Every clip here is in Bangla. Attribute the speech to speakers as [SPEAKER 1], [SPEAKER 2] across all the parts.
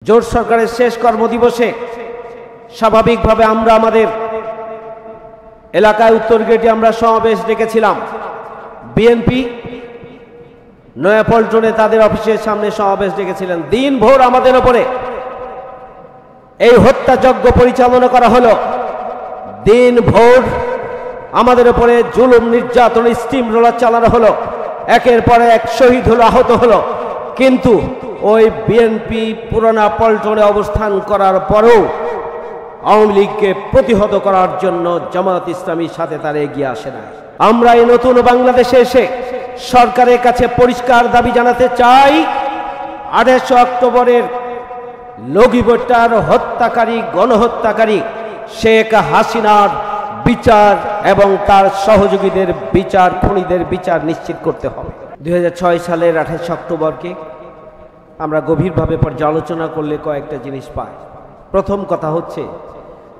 [SPEAKER 1] জোট সরকারের শেষ কর্মদিবসে স্বাভাবিকভাবে আমরা আমাদের এলাকায় উত্তর গেটে আমরা সমাবেশ ডেকেছিলাম। বিএনপি নয়াপল্টনে তাদের অফিসের সামনে সমাবেশ ডেকেছিলেন। দিনভর আমাদের উপরে এই হত্যাযজ্ঞ পরিচালনা করা হলো। দিনভর আমাদের উপরে জুলুম নির্যাতন স্টিম রোলার চালানো হলো। একের পর এক শহীদ হলো, আহত হলো। কিন্তু ওই বিএনপি পুরানা পল্টনে অবস্থান করার পরেও আওয়ামী লীগকে প্রতিহত করার জন্য জামাত ইসলামীর সাথে তারা এগিয়ে আসে না। আমরা এই নতুন বাংলাদেশে এসে সরকারের কাছে পরিষ্কার দাবি জানাতে চাই, 28 অক্টোবরের লগিবটার হত্যাকারী, গণহত্যাকারী শেখ হাসিনার বিচার এবং তার সহযোগীদের বিচার, খুনিদের বিচার নিশ্চিত করতে হবে। 2006 সালের 28 অক্টোবরকে আমরা গভীরভাবে পর্যালোচনা করলে কয়েকটা জিনিস পাই। প্রথম কথা হচ্ছে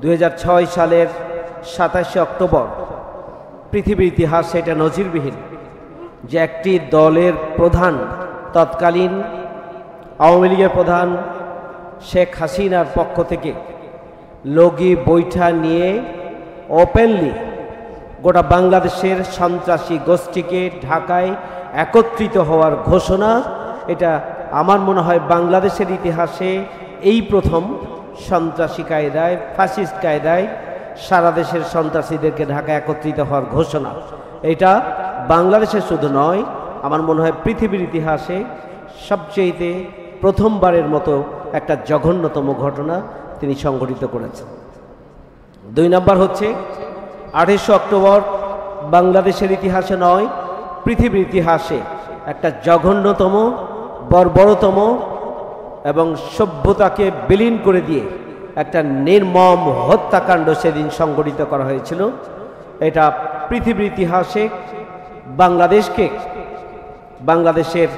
[SPEAKER 1] 2006 সালের 27 অক্টোবর পৃথিবীর ইতিহাসে এটা নজিরবিহীন যে একটি দলের প্রধান, তৎকালীন আওয়ামী লীগের প্রধান শেখ হাসিনার পক্ষ থেকে লগি বৈঠা নিয়ে ওপেনলি গোটা বাংলাদেশের সন্ত্রাসী গোষ্ঠীকে ঢাকায় একত্রিত হওয়ার ঘোষণা, এটা আমার মনে হয় বাংলাদেশের ইতিহাসে এই প্রথম সন্ত্রাসী কায়দায়, ফ্যাসিস্ট কায়দায় সারা দেশের সন্ত্রাসীদেরকে ঢাকায় একত্রিত হওয়ার ঘোষণা। এটা বাংলাদেশের শুধু নয়, আমার মনে হয় পৃথিবীর ইতিহাসে সবচেয়ে প্রথমবারের মতো একটা জঘন্যতম ঘটনা তিনি সংঘটিত করেছেন। 2 নম্বর হচ্ছে 28 অক্টোবর বাংলাদেশের ইতিহাসে নয়, পৃথিবীর ইতিহাসে একটা জঘন্যতম, বর্বরতম এবং সভ্যতাকে বিলীন করে দিয়ে একটা নির্মম হত্যাকাণ্ড সেদিন সংঘটিত করা হয়েছিল। এটা পৃথিবীর ইতিহাসে বাংলাদেশকে, বাংলাদেশের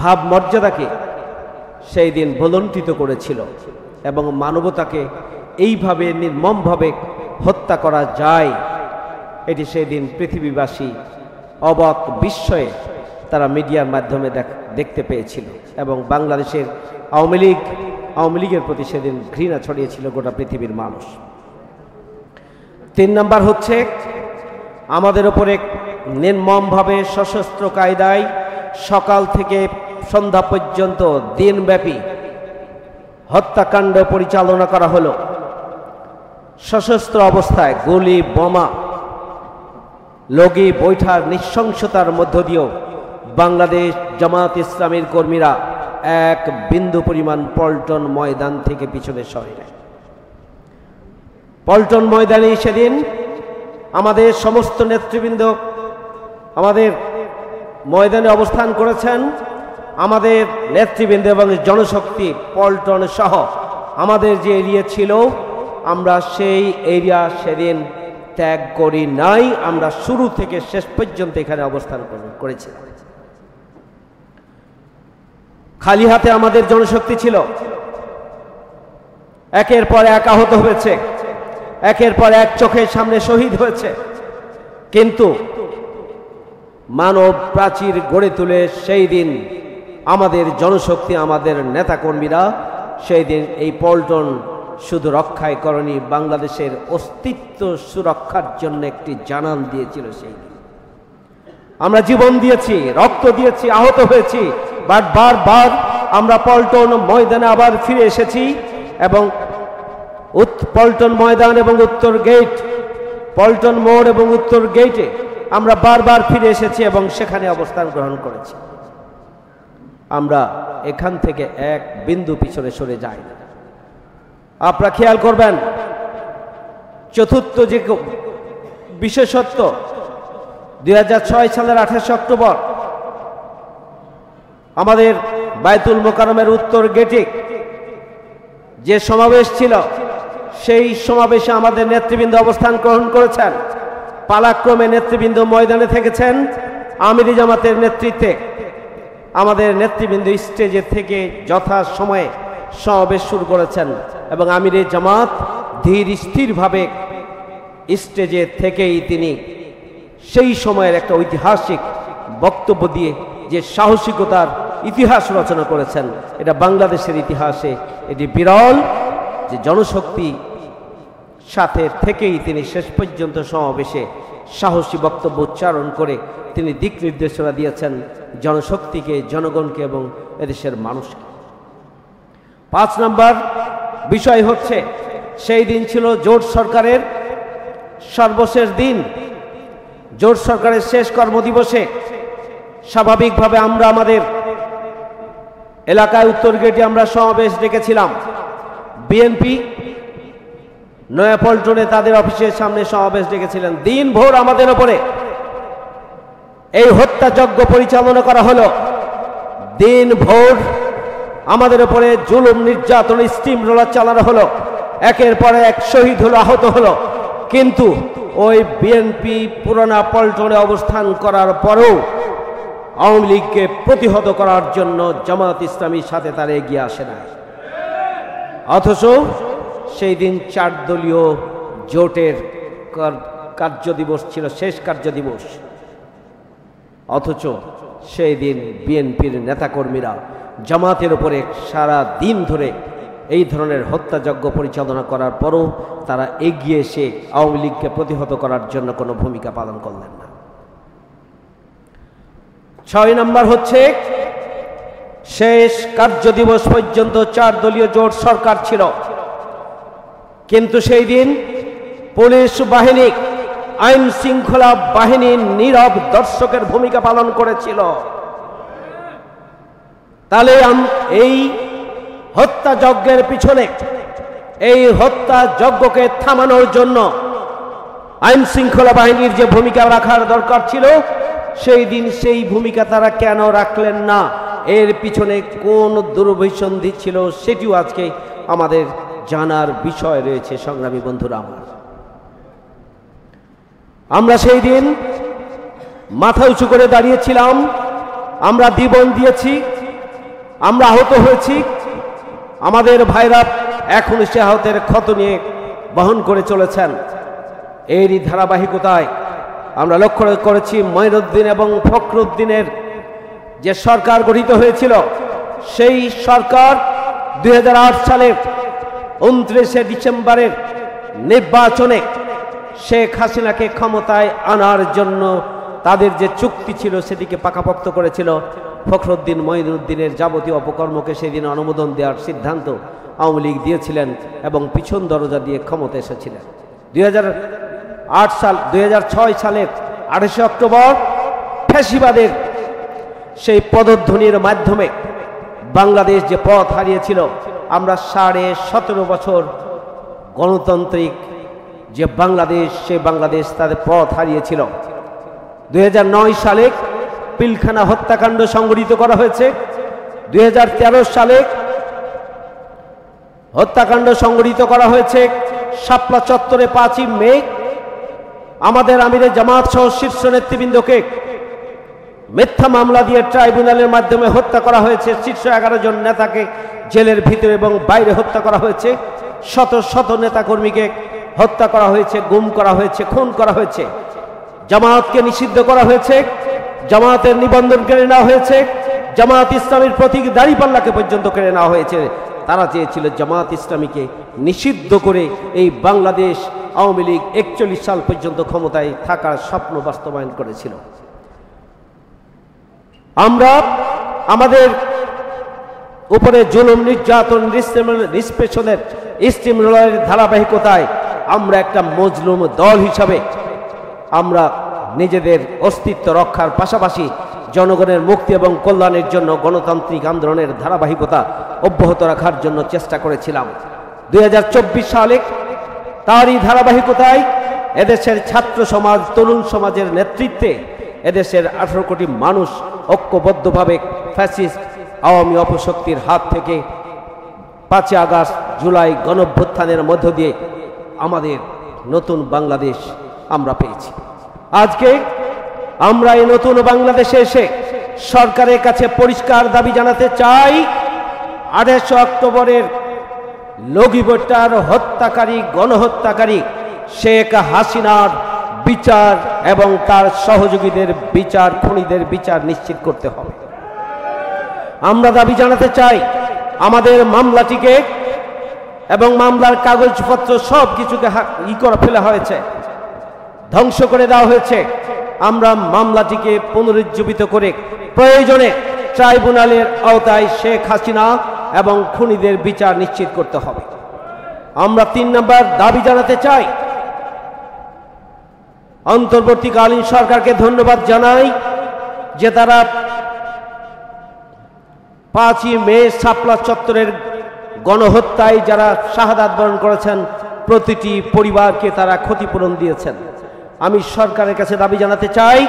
[SPEAKER 1] ভাবমর্যাদাকে সেই দিন ভুলুণ্ঠিত করেছিল এবং মানবতাকে এইভাবে নির্মমভাবে হত্যা করা যায়, এটি সেই দিন পৃথিবীবাসী অবাক বিস্ময়ে তারা মিডিয়ার মাধ্যমে দেখতে পেয়েছিল এবং বাংলাদেশের আওয়ামী লীগের প্রতি সেদিন ঘৃণা ছড়িয়েছিল গোটা পৃথিবীর মানুষ। 3 নম্বর হচ্ছে আমাদের উপরে নির্মমভাবে সশস্ত্র কায়দায় সকাল থেকে সন্ধ্যা পর্যন্ত দিনব্যাপী হত্যাকাণ্ড পরিচালনা করা হলো। সশস্ত্র অবস্থায় গুলি, বোমা, লগি বৈঠার নৃশংসতার মধ্য দিয়েও বাংলাদেশ জামাত ইসলামীর কর্মীরা এক বিন্দু পরিমাণ পল্টন ময়দান থেকে পিছনে সরে নেয়। পল্টন ময়দানে সেদিন আমাদের সমস্ত নেতৃবৃন্দ আমাদের ময়দানে অবস্থান করেছেন। আমাদের নেতৃবৃন্দ এবং জনশক্তি পল্টন সহ আমাদের যে এরিয়া ছিল, আমরা সেই এরিয়া সেদিন ত্যাগ করি নাই। আমরা শুরু থেকে শেষ পর্যন্ত এখানে অবস্থান করেছি। খালি হাতে আমাদের জনশক্তি ছিল। একের পর এক আহত হয়েছে, একের পর এক চোখের সামনে শহীদ হয়েছে, কিন্তু মানব প্রাচীর গড়ে তুলে সেই দিন আমাদের জনশক্তি, আমাদের নেতাকর্মীরা সেই দিন এই পল্টন শুধু রক্ষায় করেনি, বাংলাদেশের অস্তিত্ব সুরক্ষার জন্য একটি জানান দিয়েছিল। সেই দিন আমরা জীবন দিয়েছি, রক্ত দিয়েছি, আহত হয়েছি, বাট বারবার আমরা পল্টন ময়দানে আবার ফিরে এসেছি এবং পল্টন ময়দান এবং উত্তর গেট, পল্টন মোড় এবং উত্তর গেটে আমরা বারবার ফিরে এসেছি এবং সেখানে অবস্থান গ্রহণ করেছি। আমরা এখান থেকে এক বিন্দু পিছনে সরে যাই না। আপনারা খেয়াল করবেন, চতুর্থ যে বিশেষত্ব 2006 সালের 28 অক্টোবর আমাদের বায়তুল মোকাররমের উত্তর গেটে যে সমাবেশ ছিল, সেই সমাবেশে আমাদের নেতৃবৃন্দ অবস্থান গ্রহণ করেছেন। পালাক্রমে নেতৃবৃন্দ ময়দানে থেকেছেন। আমিরি জামাতের নেতৃত্বে আমাদের নেতৃবৃন্দ স্টেজে থেকে যথা সময়ে সমাবেশ শুরু করেছেন এবং আমিরি জামাত ধীর স্থিরভাবে স্টেজে থেকেই তিনি সেই সময়ের একটা ঐতিহাসিক বক্তব্য দিয়ে যে সাহসিকতার ইতিহাস রচনা করেছেন। এটা বাংলাদেশের ইতিহাসে এটি বিরল যে জনশক্তি সাথে থেকেই তিনি শেষ পর্যন্ত সমাবেশে সাহসী বক্তব্য উচ্চারণ করে তিনি দিক নির্দেশনা দিয়েছেন জনশক্তিকে, জনগণকে এবং এদেশের মানুষকে। 5 নম্বর বিষয় হচ্ছে, সেই দিন ছিল জোট সরকারের সর্বশেষ দিন। জোট সরকারের শেষ কর্মদিবসে স্বাভাবিকভাবে আমরা আমাদের এলাকায় উত্তর গেটে আমরা সমাবেশ ডেকেছিলাম। বিএনপি নয়াপল্টনে তাদের অফিসের সামনে সমাবেশ ডেকেছিলেন। দিনভর আমাদের উপরে এই হত্যাযজ্ঞ পরিচালনা করা হলো। দিনভর আমাদের উপরে জুলুম, নির্যাতন, স্টিম রোলার চালানো হলো। একের পর এক শহীদ হলো, আহত হলো। কিন্তু ওই বিএনপি পুরানা পল্টনে অবস্থান করার পরেও আওয়ামী লীগকে প্রতিহত করার জন্য জামাত ইসলামীর সাথে তারা এগিয়ে আসে না। অথচ সেই দিন 4 দলীয় জোটের কার্যদিবস ছিল, শেষ কার্যদিবস। অথচ সেই দিন বিএনপির নেতাকর্মীরা জামাতের উপরে সারা দিন ধরে এই ধরনের হত্যাযজ্ঞ পরিচালনা করার পরও তারা এগিয়ে এসে আওয়ামী লীগকে প্রতিহত করার জন্য কোনো ভূমিকা পালন করলেন না। 6 নম্বর হচ্ছে, শেষ কার্যদিবস পর্যন্ত 4 দলীয় জোট সরকার ছিল, কিন্তু সেই দিন পুলিশ বাহিনী, আইন শৃঙ্খলা বাহিনী নীরব দর্শকের ভূমিকা পালন করেছিল। তাহলে এই হত্যাযজ্ঞের পিছনে, এই হত্যাযজ্ঞকে থামানোর জন্য আইন শৃঙ্খলা বাহিনীর যে ভূমিকা রাখার দরকার ছিল, সেই দিন সেই ভূমিকা তারা কেন রাখলেন না? এর পিছনে কোন দুরভিসন্ধি ছিল সেটিও আজকে আমাদের জানার বিষয় রয়েছে। সংগ্রামী বন্ধুরা আমার, আমরা সেই দিন মাথা উঁচু করে দাঁড়িয়েছিলাম, আমরা জীবন দিয়েছি, আমরা আহত হয়েছি। আমাদের ভাইরা এখন সে আহতের ক্ষত নিয়ে বহন করে চলেছেন। এরই ধারাবাহিকতায় আমরা লক্ষ্য করেছি মঈনুদ্দিন এবং ফখরুদ্দিনের যে সরকার গঠিত হয়েছিল, সেই সরকার 2008 সালের 29শে ডিসেম্বরের নির্বাচনে শেখ হাসিনাকে ক্ষমতায় আনার জন্য তাদের যে চুক্তি ছিল সেটিকে পাকাপোক্ত করেছিল। ফখরুদ্দিন মঈনুদ্দিনের যাবতীয় অপকর্মকে সেদিন অনুমোদন দেওয়ার সিদ্ধান্ত আওয়ামী লীগ দিয়েছিলেন এবং পিছন দরজা দিয়ে ক্ষমতা এসেছিলেন। 2006 সালের 28শে অক্টোবর ফ্যাসিবাদের সেই পদধ্বনির মাধ্যমে বাংলাদেশ যে পথ হারিয়েছিল, আমরা 17.5 বছর গণতান্ত্রিক যে বাংলাদেশ, সে বাংলাদেশ তাদের পথ হারিয়েছিল। 2009 সালে পিলখানা হত্যাকাণ্ড সংঘটিত করা হয়েছে। 2013 সালে হত্যাকাণ্ড সংঘটিত করা হয়েছে শাপলা চত্বরে 5ই মে। আমাদের আমিরে জামাত সহ শীর্ষ নেতৃবৃন্দকে মিথ্যা মামলা দিয়ে ট্রাইব্যুনালের মাধ্যমে হত্যা করা হয়েছে। শীর্ষ 11 জন নেতাকে জেলের ভিতরে এবং বাইরে হত্যা করা হয়েছে। শত শত নেতাকর্মীকে হত্যা করা হয়েছে, গুম করা হয়েছে, খুন করা হয়েছে। জামাতকে নিষিদ্ধ করা হয়েছে, জামাতের নিবন্ধন কেড়ে নেওয়া হয়েছে, জামাত ইসলামীর প্রতীক দাঁড়িপাল্লাকে পর্যন্ত কেড়ে নেওয়া হয়েছে। তারা চেয়েছিল জামাত ইসলামীকে নিষিদ্ধ করে এই বাংলাদেশ আওয়ামী লীগ 41 সাল পর্যন্ত ক্ষমতায় থাকার স্বপ্ন বাস্তবায়ন করেছিল। আমরা আমাদের উপরে জুলুম, নির্যাতন, নিষ্পেষণের স্টিম রোলারের ধারাবাহিকতায় আমরা একটা মজলুম দল হিসাবে আমরা নিজেদের অস্তিত্ব রক্ষার পাশাপাশি জনগণের মুক্তি এবং কল্যাণের জন্য গণতান্ত্রিক আন্দোলনের ধারাবাহিকতা অব্যাহত রাখার জন্য চেষ্টা করেছিলাম। 2024 সালে তারই ধারাবাহিকতায় এদেশের ছাত্র সমাজ, তরুণ সমাজের নেতৃত্বে এদেশের 18 কোটি মানুষ ঐক্যবদ্ধভাবে ফ্যাসিস্ট আওয়ামী অপশক্তির হাত থেকে 5 আগস্ট, জুলাই গণঅভ্যুত্থানের মধ্য দিয়ে আমাদের নতুন বাংলাদেশ আমরা পেয়েছি। আজকে আমরা এই নতুন বাংলাদেশে এসে সরকারের কাছে পরিষ্কার দাবি জানাতে চাই, 28 অক্টোবরের লগিবটার হত্যাকারী, গণহত্যাকারী শেখ হাসিনার বিচার এবং তার সহযোগীদের বিচার, খুনিদের বিচার নিশ্চিত করতে হবে। আমরা দাবি জানাতে চাই আমাদের মামলাটিকে এবং মামলার কাগজপত্র সব কিছুকে করে ফেলা হয়েছে, ধ্বংস করে দেওয়া হয়েছে। আমরা মামলাটিকে পুনরুজ্জীবিত করে প্রয়োজনে ট্রাইব্যুনালের আওতায় শেখ হাসিনা এবং খুনিদের বিচার নিশ্চিত করতে হবে। আমরা 3 নম্বর দাবি জানাতে চাই, অন্তর্বর্তীকালীন সরকারকে ধন্যবাদ জানাই যে তারা 5ই মে শাপলা চত্বরের গণহত্যায় যারা শাহাদাত বরণ করেছেন প্রতিটি পরিবারকে তারা ক্ষতিপূরণ দিয়েছেন। আমি সরকারের কাছে দাবি জানাতে চাই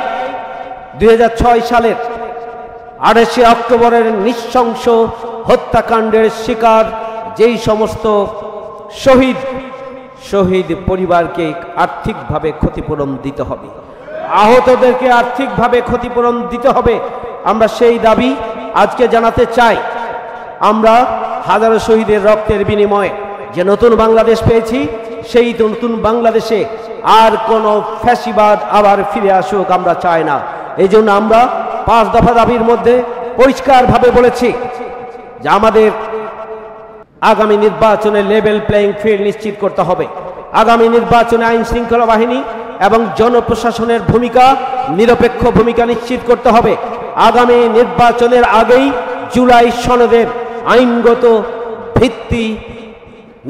[SPEAKER 1] 2006 সালের 28শে অক্টোবরের নৃশংস হত্যাকাণ্ডের শিকার যেই সমস্ত শহীদ পরিবারকে আর্থিকভাবে ক্ষতিপূরণ দিতে হবে, আহতদেরকে আর্থিকভাবে ক্ষতিপূরণ দিতে হবে। আমরা সেই দাবি আজকে জানাতে চাই। আমরা হাজারো শহীদের রক্তের বিনিময়ে যে নতুন বাংলাদেশ পেয়েছি, সেই নতুন বাংলাদেশে আর কোনো ফ্যাসিবাদ আবার ফিরে আসুক আমরা চাই না। এই জন্য আমরা 5 দফা দাবির মধ্যে পরিষ্কারভাবে বলেছি যে আমাদের আগামী নির্বাচনে লেভেল প্লেইং ফিল্ড নিশ্চিত করতে হবে। আগামী নির্বাচনে আইন শৃঙ্খলা বাহিনী এবং জনপ্রশাসনের ভূমিকা নিরপেক্ষ ভূমিকা নিশ্চিত করতে হবে। আগামী নির্বাচনের আগেই জুলাই সনদের আইনগত ভিত্তি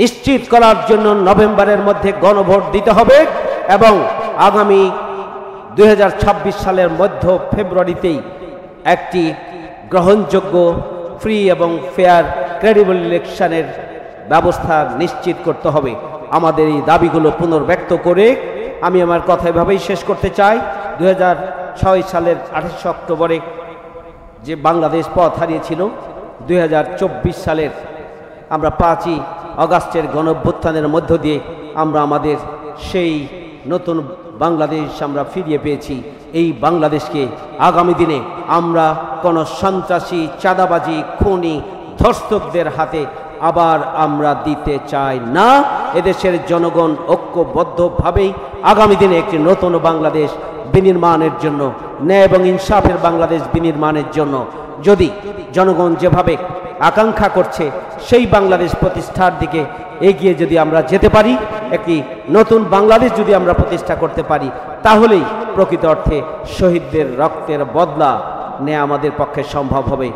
[SPEAKER 1] নিশ্চিত করার জন্য নভেম্বরের মধ্যে গণভোট দিতে হবে এবং আগামী 2026 সালের মধ্য ফেব্রুয়ারিতেই একটি গ্রহণযোগ্য ফ্রি এবং ফেয়ার ক্রেডিবল ইলেকশনের ব্যবস্থা নিশ্চিত করতে হবে। আমাদের এই দাবিগুলো পুনর্ব্যক্ত করে আমি আমার কথা এভাবেই শেষ করতে চাই। 2006 সালের 28শে অক্টোবরে যে বাংলাদেশ পথ হারিয়েছিল, 2024 সালের আমরা 5ই আগস্টের গণঅভ্যুত্থানের মধ্য দিয়ে আমরা আমাদের সেই নতুন বাংলাদেশ আমরা ফিরিয়ে পেয়েছি। এই বাংলাদেশকে আগামী দিনে আমরা কোনো সন্ত্রাসী, চাঁদাবাজি, খুনি, ধর্ষকদের হাতে আবার আমরা দিতে চাই না। এদেশের জনগণ ঐক্যবদ্ধভাবেই আগামী দিনে একটি নতুন বাংলাদেশ বিনির্মাণের জন্য, ন্যায় এবং ইনসাফের বাংলাদেশ বিনির্মাণের জন্য যদি জনগণ যেভাবে আকাঙ্ক্ষা করছে সেই বাংলাদেশ প্রতিষ্ঠার দিকে এগিয়ে যদি আমরা যেতে পারি, একটি নতুন বাংলাদেশ যদি আমরা প্রতিষ্ঠা করতে পারি, তাহলেই প্রকৃত অর্থে শহীদদের রক্তের বদলা নেওয়া আমাদের পক্ষে সম্ভব হবে।